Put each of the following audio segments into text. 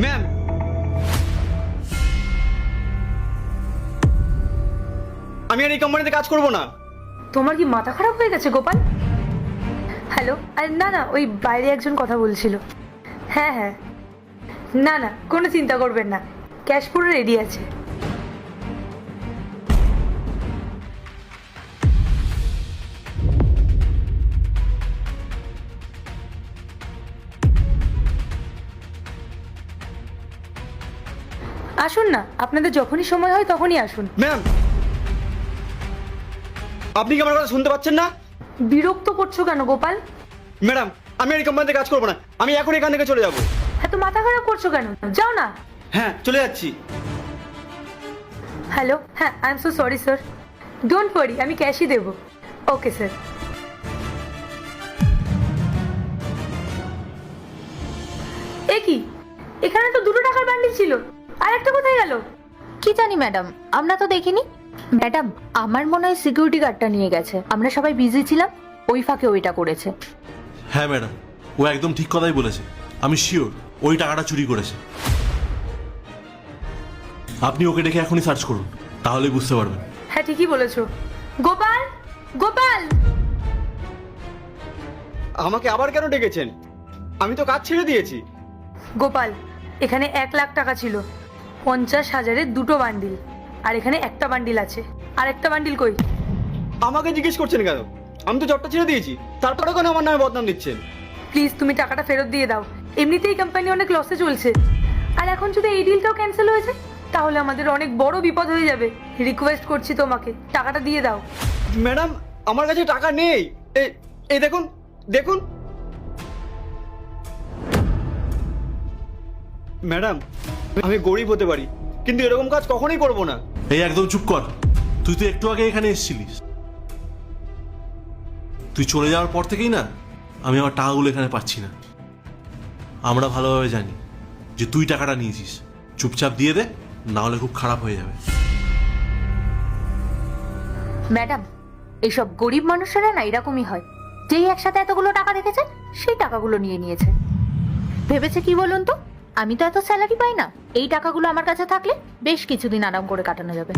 Ma'am, আমি আর এই কোম্পানিতে কাজ করব না। তোমার কি মাথা খারাপ হয়ে গেছে গোপাল? হ্যালো, আরে না না, ওই বাইরে একজন কথা বলছিল। হ্যাঁ হ্যাঁ, না না, কোনো চিন্তা করবেন না, ক্যাশ পুরো রেডি আছে। আসুন না, আপনাদের যখনই সময় হয় তখনই আসুন। ম্যাম, আপনি কি আমার কথা শুনতে পাচ্ছেন না? বিরক্ত করছো কেন গোপাল? ম্যাডাম, আমি আর এই কোম্পানিতে কাজ করব না। আমি এখন এখান থেকে চলে যাব। এত মাথা খারাপ করছো কেন? যাও না। হ্যাঁ, চলে যাচ্ছি। হ্যালো, হ্যাঁ, I am so sorry sir, don't worry, আমি ক্যাশই দেবো। Okay sir. এ কি, এখানে তো 2 টাকার বান্ডিল ছিল, আর একটা কোথায় গেল? কি জানি ম্যাডাম, আমরা তো দেখিনি। ম্যাডাম, আমার মনে হয় সিকিউরিটি গার্ডটা নিয়ে গেছে, আমরা সবাই বিজি ছিলাম, ওই ফাঁকে ওইটা করেছে। হ্যাঁ ম্যাডাম, ও একদম ঠিক কথাই বলেছে। আমি শিওর ওই টাকাটা চুরি করেছে। আপনি ওকে ডেকে এখনই সার্চ করুন, তাহলেই বুঝতে পারবেন। হ্যাঁ, ঠিকই বলেছো। গোপাল, গোপাল! আমাকে আবার কেন ডেকেছেন? আমি তো কাজ ছেড়ে দিয়েছি। গোপাল, এখানে 1,00,000 টাকা ছিল, 50,000-এর 2টো বান্ডিল, আর এখানে একটা বান্ডিল আছে, আর একটা বান্ডিল কই? আমাকে জিজ্ঞেস করছেন কেন? আমি তো জবটা ছেড়ে দিয়েছি, তারপরে কেন আমার নামে বদনাম দিচ্ছেন? প্লিজ তুমি টাকাটা ফেরত দিয়ে দাও, এমনিতেই কোম্পানি অনেক লসে চলছে, আর এখন যদি এই ডিলটাও ক্যান্সেল হয়ে যায় তাহলে আমাদের অনেক বড় বিপদ হয়ে যাবে। রিকোয়েস্ট করছি তোমাকে, টাকাটা দিয়ে দাও। ম্যাডাম, আমার কাছে টাকা নেই। এই দেখুন, দেখুন। ম্যাডাম, আমি গরিব হতে পারি, কিন্তু এরকম কাজ কখনোই করব না। এই একদম চুপ কর। তুই তো একটু আগে এখানে এসেছিলিস। তুই চলে যাওয়ার পর থেকেই না আমি আমার টাকাগুলো এখানে পাচ্ছি না। আমরা ভালোভাবে জানি যে তুই টাকাটা নিয়েছিস। চুপচাপ দিয়ে দে, না হলে খুব খারাপ হয়ে যাবে। ম্যাডাম, এইসব গরিব মানুষেরা না এরকমই হয়, যেই একসাথে এতগুলো টাকা দেখেছে সেই টাকাগুলো নিয়ে নিয়েছে। ভেবেছে কি বলুন তো, আমি তো এত স্যালারি পাই না, এই টাকাগুলো আমার কাছে থাকলে বেশ কিছুদিন আরাম করে কাটানো যাবে।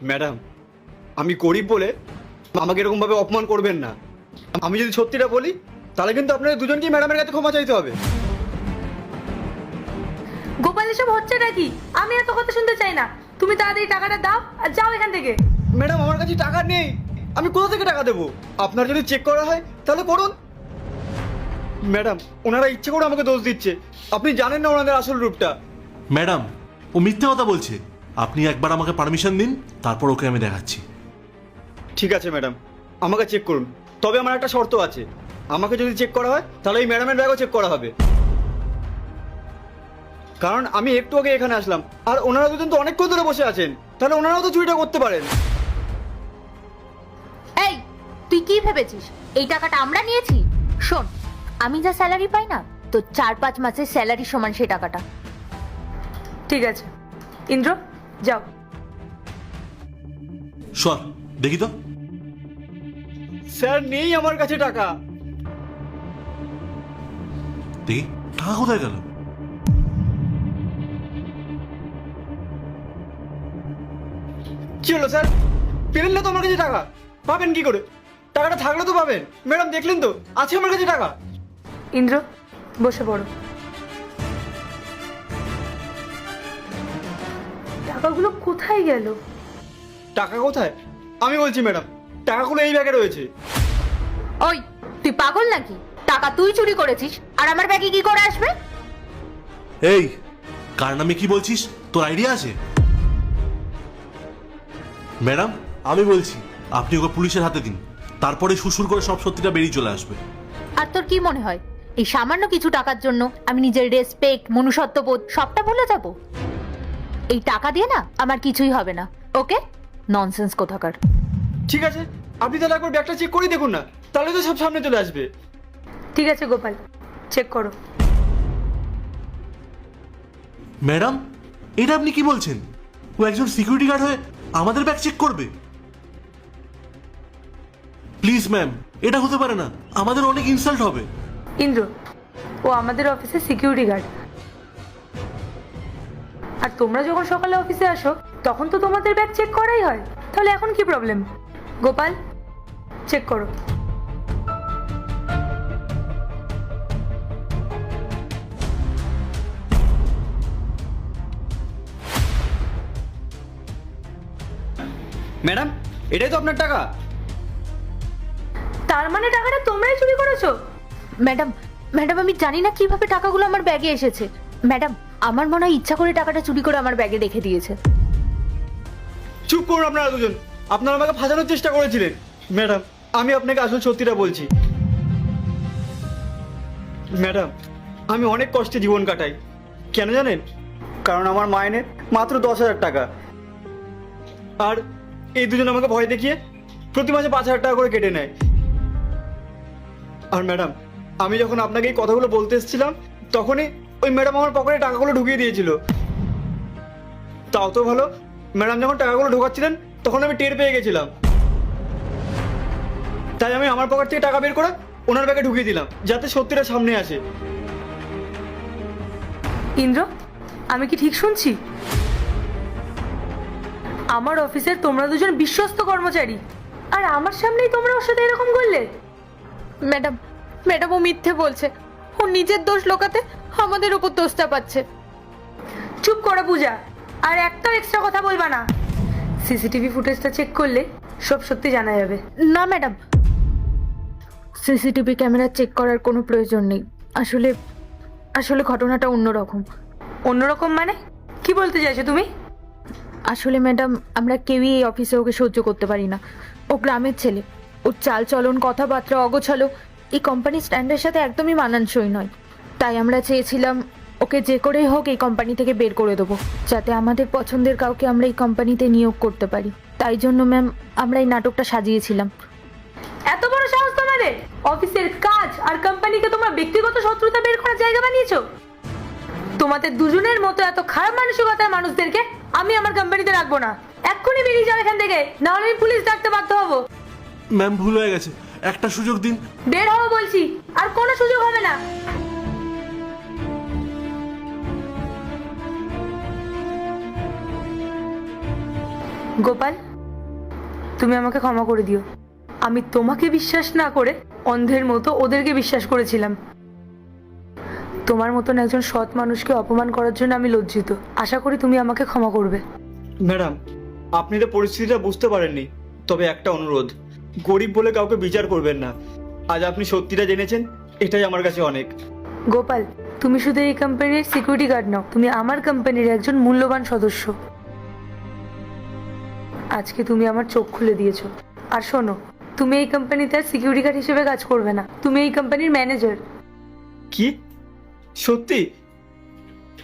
ম্যাডাম, আমি গরিব বলে আমাকে এরকম ভাবে অপমান করবেন না। আমি যদি সত্যিটা বলি তাহলে কিন্তু আপনাদের দুজনকেই ম্যাডামের কাছে ক্ষমা চাইতে হবে। গোপাল, এসব হচ্ছে নাকি? আমি এত কথা শুনতে চাই না, তুমি তাড়াতাড়ি টাকাটা দাও আর যাও এখান থেকে। ম্যাডাম, আমার কাছে টাকা নেই, আমি কোথা থেকে টাকা দেবো? আপনার যদি চেক করা হয় তাহলে করুন। ম্যাডাম, ওনারা ইচ্ছে করে আমাকে দোষ দিচ্ছে। আপনি জানেন না ওনাদের আসল রূপটা। ম্যাডাম, ও মিথ্যে কথা বলছে। আপনি একবার আমাকে পারমিশন দিন, তারপর ওকে আমি দেখাচ্ছি। ঠিক আছে ম্যাডাম, আমাকে চেক করুন। তবে আমার একটা শর্ত আছে, আমাকে যদি চেক করা হয় তাহলে এই ম্যাডামের ব্যাগও চেক করা হবে। কারণ আমি একটু আগে এখানে আসলাম, আর ওনারা দুজন তো অনেকক্ষণ ধরে বসে আছেন, তাহলে ওনারাও তো চুরিটা করতে পারেন। এই, তুই কি ভেবেছিস এই টাকাটা আমরা নিয়েছি? শোন, আমি যা স্যালারি পাই না, তো 4-5 মাসের স্যালারি সমান সেই টাকাটা। ঠিক আছে ইন্দ্র, যাও। সর দেখি তো। স্যার, নেই আমার কাছে টাকা। দেখি টাকা কোথায় গেল। কি হলো স্যার? পেলেন না তো আমার কাছে টাকা? পাবেন কি করে? টাকাটা থাকলে তো পাবেন। ম্যাডাম, দেখলেন তো আছে আমার কাছে টাকা। ইন্দ্র, বসে পড়ো। টাকাগুলো কোথায় গেল? টাকা কোথায়? আমি বলছি ম্যাডাম, টাকাগুলো এই ব্যাগে রয়েছে। ওই, তুই পাগল নাকি? টাকা তুই চুরি করেছিস, আর আমার ব্যাগে কি করে আসবে? এই, কার নামে কি বলছিস? তোর আইডিয়া আছে? ম্যাডাম, আমি বলছি আপনি ওকে পুলিশের হাতে দিন, তারপরে সুসুর করে সব সত্যিটা বেরিয়ে চলে আসবে। আর তোর কি মনে হয় এই সামান্য কিছু টাকার জন্য আমি নিজের রেসপেক্ট, মনুষ্যত্ববোধ সবটা ভুলে যাব? এই টাকা দিয়ে না আমার কিছুই হবে না। ওকে, ননসেন্স কোথাকার। ঠিক আছে, আপনি তাহলে একবার ব্যাগটা চেক করে দেখুন না, তাহলে তো সব সামনে চলে আসবে। ঠিক আছে গোপাল, চেক করো। ম্যাডাম, এটা আপনি কি বলছেন? ও একজন সিকিউরিটি গার্ড হয়ে আমাদের ব্যাগ চেক করবে? প্লিজ ম্যাম, এটা হতে পারে না, আমাদের অনেক ইনসাল্ট হবে। ইন্দ্র, ও আমাদের অফিসের সিকিউরিটি গার্ড। আর তোমরা যখন সকালে অফিসে আসো তখন তো তোমাদের ব্যাগ চেক করাই হয়, তাহলে এখন কি প্রবলেম? গোপাল, চেক করো। ম্যাডাম, এটাই তো আপনার টাকা। তার মানে টাকাটা তোমরাই চুরি করেছো? ম্যাডাম, ম্যাডাম আমি জানি না কিভাবে টাকাগুলো আমার ব্যাগে এসেছে। ম্যাডাম, আমার মনে হয় ইচ্ছা করে টাকাটা চুরি করে আমার ব্যাগে রেখে দিয়েছে। চুপ করুন আপনারা দুজন, আপনারা আমাকে ফাঁসানোর চেষ্টা করেছিলেন। ম্যাডাম, আমি আপনাকে আসল সত্যিটা বলছি। ম্যাডাম, আমি অনেক কষ্টে জীবন কাটাই। কেন জানেন? কারণ আমার মাইনে মাত্র 10,000 টাকা, আর এই দুজন আমাকে ভয় দেখিয়ে প্রতি মাসে 5,000 টাকা করে কেটে নেয়। আর ম্যাডাম, আমি যখন আপনাকে এই কথাগুলো বলতে এসেছিলাম তখনই ওই ম্যাডাম আমার পকেটে টাকাগুলো ঢুকিয়ে দিয়েছিল। তাও তো ভালো, ম্যাডাম যখন টাকাগুলো ঢোকাচ্ছিলেন তখন আমি টের পেয়ে গেছিলাম। তাই আমি আমার পকেট থেকে টাকা বের করে ওনার ব্যাগে ঢুকিয়ে দিলাম, যাতে সত্যিটা সামনে আসে। ইন্দ্র, আমি কি ঠিক শুনছি? আমার অফিসের তোমরা দুজন বিশ্বস্ত কর্মচারী, আর আমার সামনেই তোমরা ওর সাথে এরকম করলে? ম্যাডাম, ম্যাডাম ও মিথ্যে বলছে। ও নিজের দোষ লোকাতে আমাদের উপর দোষটা পাচ্ছে। চুপ করো পূজা, আর একটাও এক্সট্রা কথা বলবা না। সিসিটিভি ফুটেজটা চেক করলে সব সত্যি জানা যাবে। না ম্যাডাম, সিসিটিভি ক্যামেরা চেক করার কোনো প্রয়োজন নেই। আসলে আসলে ঘটনাটা অন্যরকম। অন্যরকম মানে কি বলতে চাইছো তুমি? আসলে ম্যাডাম, আমরা কেউই এই অফিসে ওকে সহ্য করতে পারি না। ও গ্রামের ছেলে, ওর চাল চলন, কথাবার্তা, অগোছালো এই কোম্পানির স্ট্যান্ডের সাথে একদমই মানানসই নয়। তাই আমরা চেয়েছিলাম ওকে যে করেই হোক এই কোম্পানি থেকে বের করে দেবো, যাতে আমাদের পছন্দের কাউকে আমরা এই কোম্পানিতে নিয়োগ করতে পারি। তাই জন্য ম্যাম আমরা এই নাটকটা সাজিয়েছিলাম। এত বড় সাহস তোমাদের! অফিসের কাজ আর কোম্পানিকে তোমরা ব্যক্তিগত শত্রুতা বের করার জায়গা বানিয়েছো। তোমাদের দুজনের মতো এত খারাপ মানসিকতার মানুষদেরকে আমি আমার কোম্পানিতে রাখবো না। এক্ষুনি বেরিয়ে যাও এখান থেকে, নাহলে আমি পুলিশ ডাকতে বাধ্য হবো। ম্যাম, ভুল হয়ে গেছে, একটা সুযোগ দিন। বের হবো বলছি, আর কোনো সুযোগ হবে না। গোপাল, তুমি আমাকে ক্ষমা করে দিও। আমি তোমাকে বিশ্বাস না করে অন্ধের মতো ওদেরকে বিশ্বাস করেছিলাম। তোমার মতন একজন সৎ মানুষকে অপমান করার জন্য আমি লজ্জিত। আশা করি তুমি আমাকে ক্ষমা করবে। ম্যাডাম, আপনি তো পরিস্থিতিটা বুঝতে পারেননি, তবে একটা অনুরোধ, গরিব বলে কাউকে বিচার করবেন না। আজ আপনি সত্যিটা জেনেছেন, এটাই আমার কাছে অনেক। গোপাল, তুমি শুধু এই কোম্পানির সিকিউরিটি গার্ড নও, তুমি আমার কোম্পানির একজন মূল্যবান সদস্য। আজকে তুমি আমার চোখ খুলে দিয়েছো। আর শোনো, তুমি এই কোম্পানিতে আর সিকিউরিটি গার্ড হিসেবে কাজ করবে না, তুমি এই কোম্পানির ম্যানেজার। কি? সত্যি?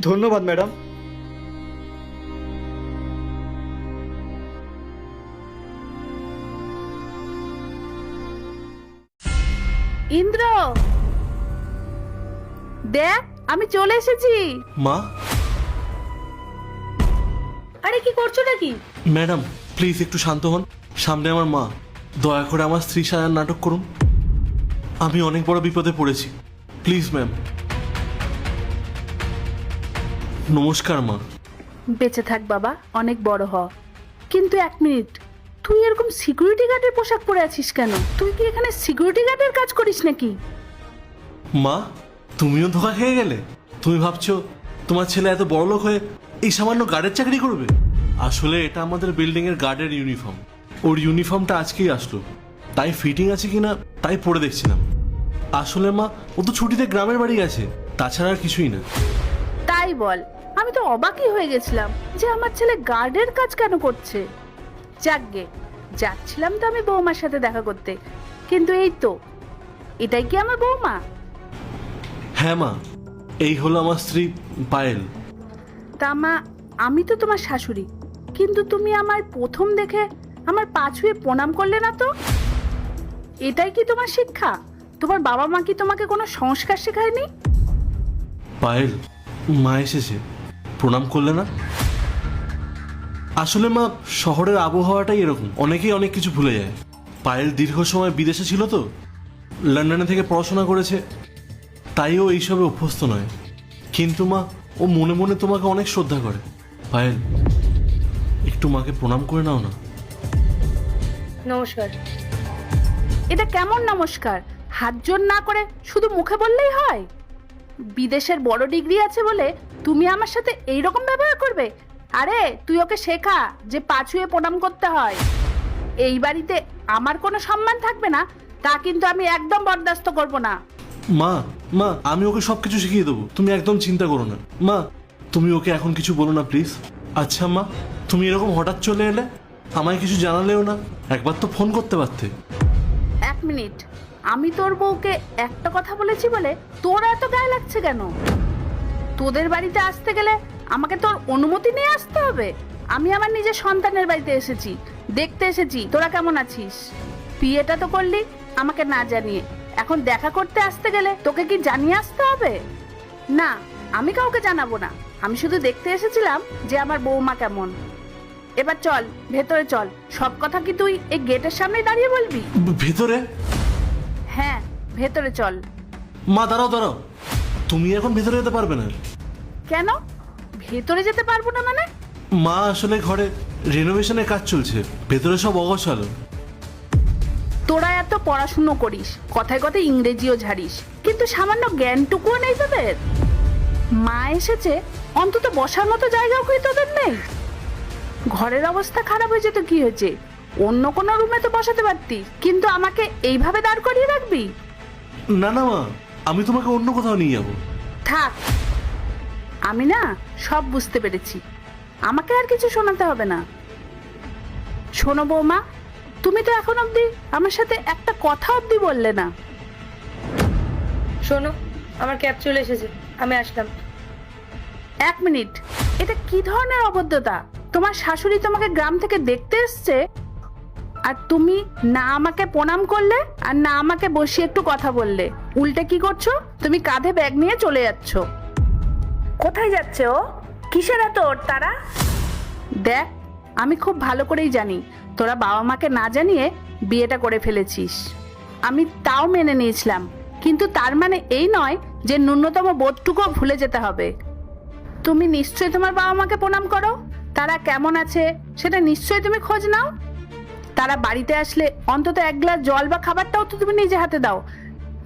ধন্যবাদ ম্যাডাম। ইন্দ্র, দেখ আমি চলে এসেছি। মা? আরে কি করছো নাকি? ম্যাডাম প্লিজ একটু শান্ত হন, সামনে আমার মা। দয়া করে আমার স্ত্রী সাজার নাটক করুন। আমি অনেক বড় বিপদে পড়েছি, প্লিজ ম্যাম। নমস্কার মা। বেঁচে থাক বাবা, অনেক বড় হ। কিন্তু এক মিনিট, তুই এরকম সিকিউরিটি গার্ডের পোশাক পরে আছিস কেন? তুই কি এখানে সিকিউরিটি গার্ডের কাজ করিস নাকি? মা, তুমিও ধোকা খেয়ে গেলে? তুমি ভাবছো তোমার ছেলে এত বড় লোক হয়ে এই সামান্য গার্ডের চাকরি করবে? আসলে এটা আমাদের বিল্ডিং এর গার্ডের ইউনিফর্ম। ওর ইউনিফর্মটা আজকেই আসলো, তাই ফিটিং আছে কিনা তাই পরে দেখছিলাম। আসলে মা, ও তো ছুটিতে গ্রামের বাড়ি গেছে, তাছাড়া আর কিছুই না। তাই বল, আমি তো অবাকই হয়ে গেছিলাম যে আমার ছেলে গার্ডের কাজ কেন করছে। যাকগে, যাচ্ছিলাম তো আমি বৌমার সাথে দেখা করতে, কিন্তু এই তো, এটাই কি আমার বৌমা? হ্যাঁ মা, এই হলো আমার স্ত্রী পায়েল। তা মা, আমি তো তোমার শাশুড়ি, কিন্তু তুমি আমায় প্রথম দেখে আমার পা ছুঁয়ে প্রণাম করলে না তো? এটাই কি তোমার শিক্ষা? তোমার বাবা মা কি তোমাকে কোনো সংস্কার শেখায়নি? পায়েল, মা এসেছে, প্রণাম করলে না? আসলে মা, শহরের আবহাওয়াটাই এরকম, অনেকেই অনেক কিছু ভুলে যায়। পায়েল দীর্ঘ সময় বিদেশে ছিল তো, লন্ডনে থেকে পড়াশোনা করেছে, তাই ও এইসবে অভ্যস্ত নয়। কিন্তু মা, ও মনে মনে তোমাকে অনেক শ্রদ্ধা করে। পায়েল, একটু মাকে প্রণাম করে নাও না। নমস্কার। এটা কেমন নমস্কার? হাত জোড় না করে শুধু মুখে বললেই হয়? বিদেশের বড় ডিগ্রি আছে বলে তুমি আমার সাথে এইরকম ব্যবহার করবে? আরে তুই ওকে শেখা যে পা ছুঁয়ে প্রণাম করতে হয়। এই বাড়িতে আমার কোনো সম্মান থাকবে না, তা কিন্তু আমি একদম বরদাস্ত করব না। মা, মা, আমি ওকে সবকিছু শিখিয়ে দেবো, তুমি একদম চিন্তা করো না। মা, তুমি ওকে এখন কিছু বলো না প্লিজ। আচ্ছা মা, তুমি এরকম হঠাৎ চলে এলে, আমায় কিছু জানালেও না, একবার তো ফোন করতে পারতে। এক মিনিট, আমি তোর বউকে একটা কথা বলেছি বলে তোর এত গায়ে লাগছে কেন? তোদের বাড়িতে আসতে গেলে আমাকে তোর অনুমতি নিয়ে আসতে হবে? আমি আমার নিজের সন্তানের বাড়িতে এসেছি, দেখতে এসেছি তোরা কেমন আছিস। বিয়েটা তো করলি আমাকে না জানিয়ে, এখন দেখা করতে আসতে গেলে তোকে কি জানিয়ে আসতে হবে? না, আমি কাউকে জানাবো না, আমি শুধু দেখতে এসেছিলাম যে আমার বৌমা কেমন। এবার চল ভেতরে চল, সব কথা কি তুই এই গেটের সামনে দাঁড়িয়ে বলবি? ভেতরে? হ্যাঁ, ভেতরে চল। মা দাঁড়াও দাঁড়াও, তুমি এখন ভেতরে যেতে পারবে না। কেন ভেতরে যেতে পারবো না মানে? মা, আসলে ঘরে রেনোভেশনের কাজ চলছে, ভেতরে সব অগোছালো। তোরা এত পড়াশুনো করিস, কথায় কথায় ইংরেজিও ঝাড়িস, কিন্তু সামান্য জ্ঞানটুকুও নেই তোদের। মা এসেছে, অন্তত বসার মতো জায়গাও কি তোদের নেই? ঘরের অবস্থা খারাপ হয়ে যেত কি হয়েছে, অন্য কোনো রুমে তো বসাতে পারতি, কিন্তু আমাকে এইভাবে দাঁড় করিয়ে রাখবি? না না মা, আমি তোমাকে অন্য কোথাও নিয়ে যাবো। থাক, আমি না সব বুঝতে পেরেছি, আমাকে আর কিছু শোনাতে হবে না। শোনো বৌমা, তুমি তো এখন অবধি আমার সাথে একটা কথা অবধি বললে না। শোনো, আমার ক্যাব চলে এসেছে, আমি আসলাম। এক মিনিট, এটা কি ধরনের অভদ্রতা? তোমার শাশুড়ি তোমাকে গ্রাম থেকে দেখতে এসছে, আর তুমি না আমাকে প্রণাম করলে আর না আমাকে বসিয়ে একটু কথা বললে। উল্টে কি করছো? তুমি কাঁধে ব্যাগ নিয়ে চলে যাচ্ছ। কোথায় যাচ্ছে ও? কিসের এত ওর তারা? দেখ, আমি খুব ভালো করেই জানি তোরা বাবা মাকে না জানিয়ে বিয়েটা করে ফেলেছিস। আমি তাও মেনে নিয়েছিলাম, কিন্তু তার মানে এই নয় যে ন্যূনতম বোধটুকুও ভুলে যেতে হবে। তুমি নিশ্চয়ই তোমার বাবা মাকে প্রণাম করো, তারা কেমন আছে সেটা নিশ্চয়ই তুমি খোঁজ নাও। তারা বাড়িতে আসলে অন্তত এক গ্লাস জল বা খাবারটাও তো তুমি নিজে হাতে দাও,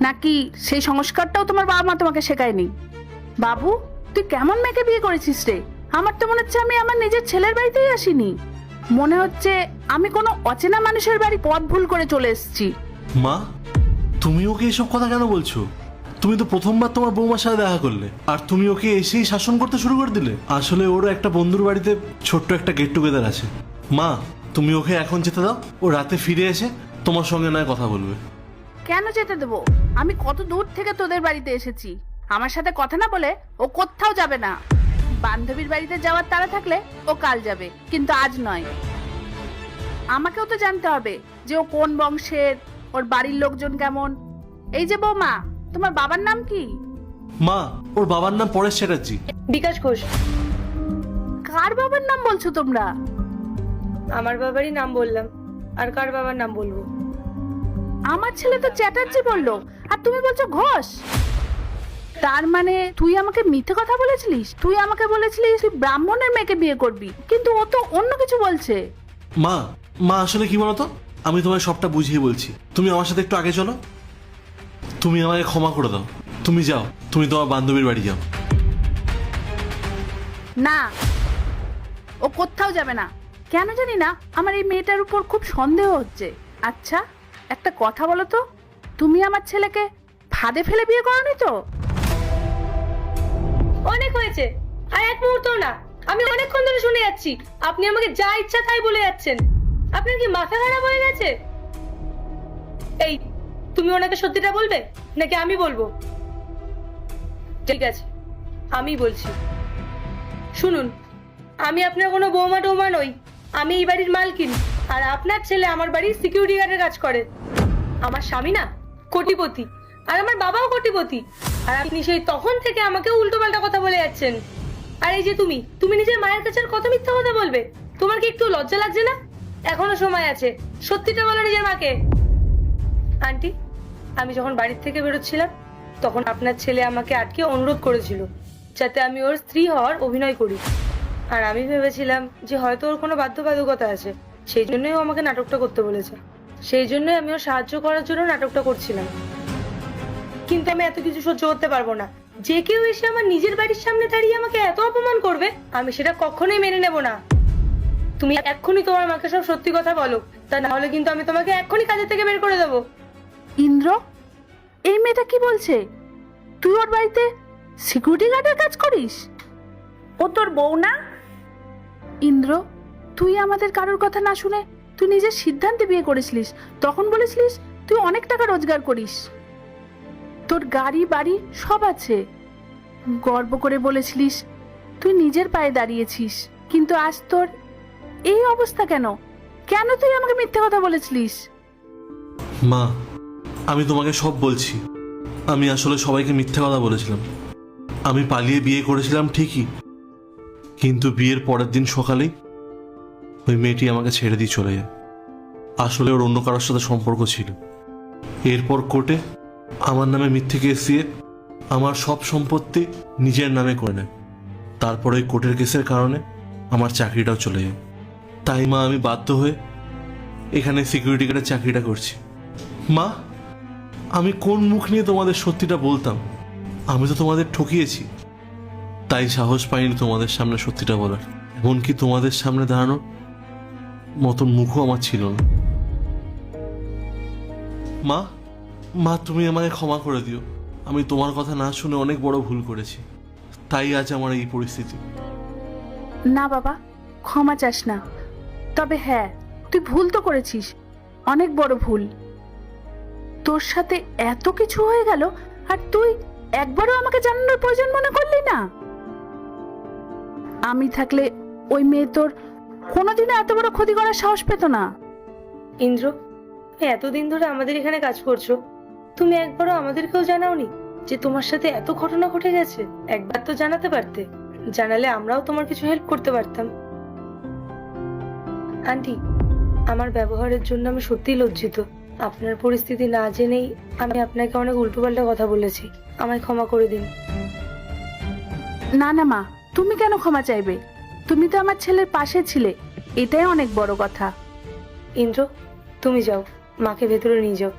নাকি সেই সংস্কারটাও তোমার বাবা মা তোমাকে শেখায়নি? বাবু, তুই কেমন মেয়েকে বিয়ে করেছিস রে? আমার তো মনে হচ্ছে আমি আমার নিজের ছেলের বাড়িতেই আসিনি, মনে হচ্ছে আমি কোনো অচেনা মানুষের বাড়ি পথ ভুল করে চলে এসেছি। মা, তুমি ওকে এসব কথা কেন বলছো? তুমি তো প্রথমবার তোমার বৌমার সাথে দেখা করলে, আর তুমি ওকে এসেই শাসন করতে শুরু করে দিলে। আসলে ওরও একটা বন্ধুর বাড়িতে ছোট্ট একটা গেট টুগেদার আছে। মা, তুমি ওকে এখন যেতে দাও, ও রাতে ফিরে এসে তোমার সঙ্গে নয় কথা বলবে। কেন যেতে দেবো? আমি কত দূর থেকে তোদের বাড়িতে এসেছি, আমার সাথে কথা না বলে ও কোথাও যাবে না। বান্ধবীর বাড়িতে যাওয়ার তাড়া থাকলে ও কাল যাবে, কিন্তু আজ নয়। আমাকেও তো জানতে হবে যে ও কোন বংশের, ওর বাড়ির লোকজন কেমন। এই যে বৌমা, তোমার বাবার নাম কি? মা, ওর বাবার নাম পরেশ চ্যাটার্জি। বিকাশ ঘোষ। কার বাবার নাম বলছো তোমরা? আমার বাবারই নাম বললাম, আর কার বাবার নাম বলবো? আমার ছেলে তো চ্যাটার্জি বললো, আর তুমি বলছো ঘোষ। তার মানে তুই আমাকে মিথ্যে কথা বলেছিলিস? তুই আমাকে বলেছিলিস তুই ব্রাহ্মণের মেয়েকে বিয়ে করবি, কিন্তু ও তো অন্য কিছু বলছে। মা, মা আসলে কি বলতো, আমি তোমায় সবটা বুঝিয়ে বলছি, তুমি আমার সাথে একটু আগে চলো। তুমি আমাকে ক্ষমা করে দাও, তুমি যাও, তুমি তোমার বান্ধবীর বাড়ি যাও। না, ও কোথাও যাবে না। কেন জানি না আমার এই মেয়েটার উপর খুব সন্দেহ হচ্ছে। আচ্ছা, একটা কথা বলো তো, তুমি আমার ছেলেকে ফাঁদে ফেলে বিয়ে করনি তো? অনেক হয়েছে, আর এক মুহূর্ত না। আমি অনেকক্ষণ ধরে শুনে যাচ্ছি, আপনি আমাকে যা ইচ্ছা তাই বলে যাচ্ছেন। আপনার কি মাথা খারাপ হয়ে গেছে? এই, তুমি ওনাকে সত্যিটা বলবে নাকি আমি বলবো? ঠিক আছে, আমি বলছি। শুনুন, আমি আপনার কোনো বৌমা টৌমা নই, আমি এই বাড়ির মালকিন, আর আপনার ছেলে আমার বাড়ির সিকিউরিটি গার্ডের কাজ করে। আমার স্বামী না কোটিপতি, আর আমার বাবাও কোটিপতি, আর আপনি সেই তখন থেকে আমাকে উল্টো পাল্টা কথা বলে যাচ্ছেন। আর এই যে তুমি নিজের মায়ের কাছে আর কত মিথ্যা কথা বলবে? তোমার কি একটু লজ্জা লাগছে না? এখনো সময় আছে, সত্যিটা বলো নিজের মাকে। আন্টি, আমি যখন বাড়ির থেকে বেরোচ্ছিলাম তখন আপনার ছেলে আমাকে আটকে অনুরোধ করেছিল যাতে আমি ওর স্ত্রী হওয়ার অভিনয় করি। আর আমি ভেবেছিলাম যে হয়তো ওর কোনো বাধ্যবাধকতা আছে, সেই জন্যই ও আমাকে নাটকটা করতে বলেছে। সেই জন্যই আমি ওর সাহায্য করার জন্য নাটকটা করছিলাম। কিন্তু আমি এত কিছু সহ্য করতে পারবো না। যে কেউ এসে আমার নিজের বাড়ির সামনে দাঁড়িয়ে আমাকে এত অপমান করবে, আমি সেটা কখনোই মেনে নেব না। তুমি এক্ষুনি তোমার মাকে সব সত্যি কথা বলো, তা না হলে কিন্তু আমি তোমাকে এক্ষুনি কাজের থেকে বের করে দেবো। ইন্দ্র, এই মেয়েটা কি বলছে? তুই ওর বাড়িতে সিকিউরিটি গার্ডের কাজ করিস? ও তোর বউ না? ইন্দ্র, তুই আমাদের কারোর কথা না শুনে তুই নিজের সিদ্ধান্তে বিয়ে করেছিলিস। তখন বলেছিলিস তুই অনেক টাকা রোজগার করিস, তোর গাড়ি বাড়ি সব আছে। গর্ব করে বলেছিলিস তুই নিজের পায়ে দাঁড়িয়েছিস। কিন্তু আজ তোর এই অবস্থা কেন? কেন তুই আমাকে মিথ্যে কথা বলেছিলিস? মা, আমি তোমাকে সব বলছি। আমি আসলে সবাইকে মিথ্যে কথা বলেছিলাম। আমি পালিয়ে বিয়ে করেছিলাম ঠিকই, কিন্তু বিয়ের পরের দিন সকালেই ওই মেয়েটি আমাকে ছেড়ে দিয়ে চলে যায়। আসলে ওর অন্য কারোর সাথে সম্পর্ক ছিল। এরপর কোর্টে আমার নামে মিথ্যে কেস দিয়ে আমার সব সম্পত্তি নিজের নামে করে নেয়। তারপর ওই কোর্টের কেসের কারণে আমার চাকরিটাও চলে যায়। তাই মা, আমি বাধ্য হয়ে এখানে সিকিউরিটি গার্ডের চাকরিটা করছি। মা, আমি কোন মুখ নিয়ে তোমাদের সত্যিটা বলতাম? আমি তো তোমাদের ঠকিয়েছি, তাই সাহস পাইনি তোমাদের সামনে সত্যিটা বলার। এমনকি তোমাদের সামনে দাঁড়ানোর মতন মুখও আমার ছিল না। মা, মা, তুমি আমাকে ক্ষমা করে দিও। আমি তোমার কথা না শুনে অনেক বড় ভুল করেছি, তাই আজ আমার এই পরিস্থিতি। না বাবা, ক্ষমা চাস না। তবে হ্যাঁ, তুই ভুল তো করেছিস, অনেক বড় ভুল। তোর সাথে এত কিছু হয়ে গেল আর তুই একবারও আমাকে জানানোর প্রয়োজন মনে করলি না। আমি থাকলে ওই মেয়ে তোর কোনোদিনও এত বড় ক্ষতি করার সাহস পেত না। ইন্দ্র, তুমি এতদিন ধরে আমাদের এখানে কাজ করছো, তুমি একবারও আমাদেরকেও জানাওনি যে তোমার সাথে এত ঘটনা ঘটে গেছে? একবার তো জানাতে পারতে, জানালে আমরাও তোমার কিছু হেল্প করতে পারতাম। আন্টি, আমার ব্যবহারের জন্য আমি সত্যিই লজ্জিত। আপনার পরিস্থিতি না জেনেই আমি আপনাকে অনেক উল্টোপাল্টা কথা বলেছি, আমায় ক্ষমা করে দিন। না না মা, তুমি কেন ক্ষমা চাইবে? তুমি তো আমার ছেলের পাশে ছিলে, এটাই অনেক বড় কথা। ইন্দ্র, তুমি যাও, মাকে ভেতরে নিয়ে যাও,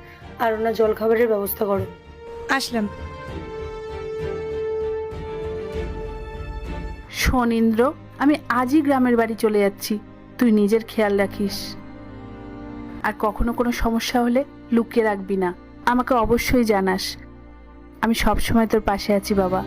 আর ওনার জল খাবারের ব্যবস্থা করো। আসলাম। শোন ইন্দ্র, আমি আজই গ্রামের বাড়ি চলে যাচ্ছি। তুই নিজের খেয়াল রাখিস, আর কখনো কোনো সমস্যা হলে লুকিয়ে রাখবি না, আমাকে অবশ্যই জানাস। আমি সব সময় তোর পাশে আছি বাবা।